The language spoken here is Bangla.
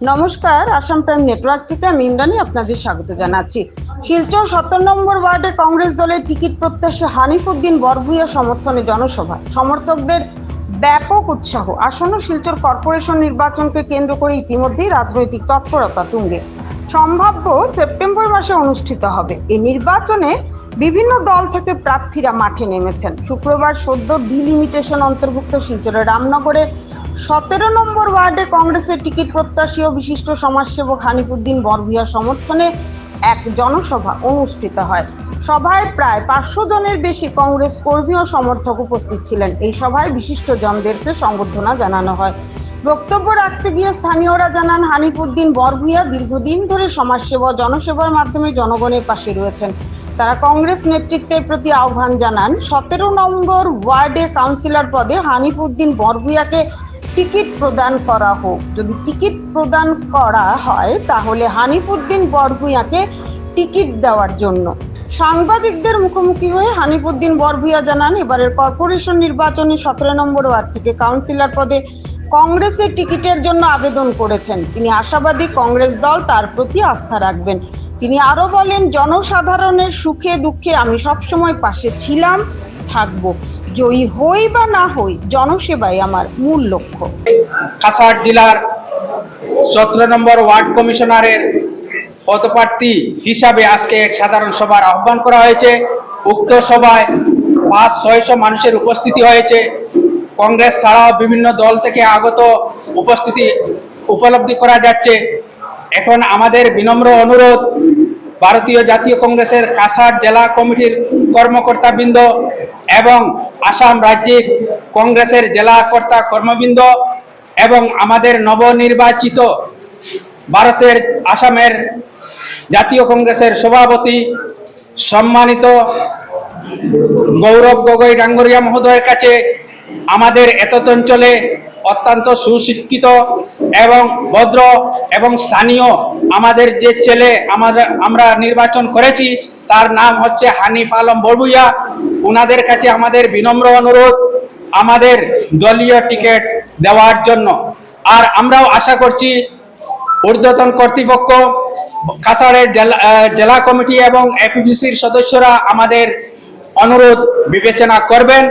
নমস্কার, আসাম প্রাইম নেটওয়ার্ক থেকে আমি ইন্দ্রাণী আপনাদের স্বাগত জানাচ্ছি। শিলচর 17 নম্বর ওয়ার্ডে কংগ্রেস দলের টিকিট প্রত্যাশী হানিফ উদ্দিন বরভূয়া সমর্থনে জনসভা, সমর্থকদের ব্যাপক উৎসাহ। আসন্ন শিলচর কর্পোরেশন নির্বাচনকে কেন্দ্র করে ইতিমধ্যেই রাজনৈতিক তৎপরতা তুঙ্গে। সম্ভাব্য সেপ্টেম্বর মাসে অনুষ্ঠিত হবে এই নির্বাচনে বিভিন্ন দল থেকে প্রার্থীরা মাঠে নেমেছেন। শুক্রবার সদ্য ডিলিমিটেশন অন্তর্ভুক্ত শিলচরের রামনগরে 17 নম্বর ওয়ার্ডে কংগ্রেসের টিকিট প্রত্যাশী ও বিশিষ্ট সমাজসেবক হানিফ উদ্দিন বরভূয়া সমর্থনে এক জনসভা অনুষ্ঠিত হয়। সভায় প্রায় 500 জনের বেশি কংগ্রেস কর্মী ও সমর্থক উপস্থিত ছিলেন। এই সভায় বিশিষ্ট জনদেরকে সংবর্ধনা জানানো হয়। বক্তব্য রাখতে গিয়ে স্থানীয়রা জানান, হানিফ উদ্দিন বরভূয়া দীর্ঘদিন ধরে সমাজসেবা জনসেবার মাধ্যমে জনগণের পাশে রয়েছেন। তারা কংগ্রেস নেতৃত্বের প্রতি আহ্বান জানান, 17 নম্বর ওয়ার্ডে কাউন্সিলর পদে হানিফ উদ্দিন বরভূয়াকে টিকিট প্রদান করা হোক। যদি টিকিট প্রদান করা হয় তাহলে হানিফ উদ্দিন বরভূয়াকে টিকিট দেওয়ার জন্য। সাংবাদিকদের মুখোমুখি হয়ে হানিফ উদ্দিন বরভূয়া জানান, এবারের কর্পোরেশন নির্বাচনে 17 নম্বর ওয়ার্ড থেকে কাউন্সিলর পদে কংগ্রেসের টিকিটের জন্য আবেদন করেছেন। তিনি আশাবাদী কংগ্রেস দল তার প্রতি আস্থা রাখবেন। তিনি আরো বলেন, জনসাধারণের সুখে দুঃখে আমি সবসময় পাশে ছিলাম, থাকবো। জয়ী হই বা না হই, জনসেবাই আমার মূল লক্ষ্য। কাছাড় জেলার 17 নম্বর ওয়ার্ড কমিশনারের পদপ্রার্থী হিসাবে আজকে এক সাধারণ সভার আহ্বান করা হয়েছে। উক্ত সভায় 500-600 মানুষের উপস্থিতি হয়েছে। কংগ্রেস ছাড়াও বিভিন্ন দল থেকে আগত উপস্থিতি উপলব্ধি করা যাচ্ছে। এখন আমাদের বিনম্র অনুরোধ, ভারতীয় জাতীয় কংগ্রেসের কাছাড় জেলা কমিটির কর্মকর্তাবৃন্দ এবং আসাম রাজ্যিক কংগ্রেসের জেলা কর্তা কর্মবৃন্দ এবং আমাদের নবনির্বাচিত ভারতের আসামের জাতীয় কংগ্রেসের সভাপতি সম্মানিত গৌরব গগৈ ডাঙ্গরিয়া মহোদয়ের কাছে আমাদের এতদ অঞ্চলে অত্যন্ত সুশিক্ষিত এবং ভদ্র এবং স্থানীয় আমাদের যে ছেলে আমরা নির্বাচন করেছি তার নাম হচ্ছে হানিফ আলম বরভূয়া। ওনাদের কাছে আমাদের বিনম্র অনুরোধ আমাদের দলীয় টিকিট দেওয়ার জন্য। আর আমরাও আশা করছি ঊর্ধ্বতন কর্তৃপক্ষ, কাছাড়ের জেলা কমিটি এবং এপিবিসির সদস্যরা আমাদের অনুরোধ বিবেচনা করবেন।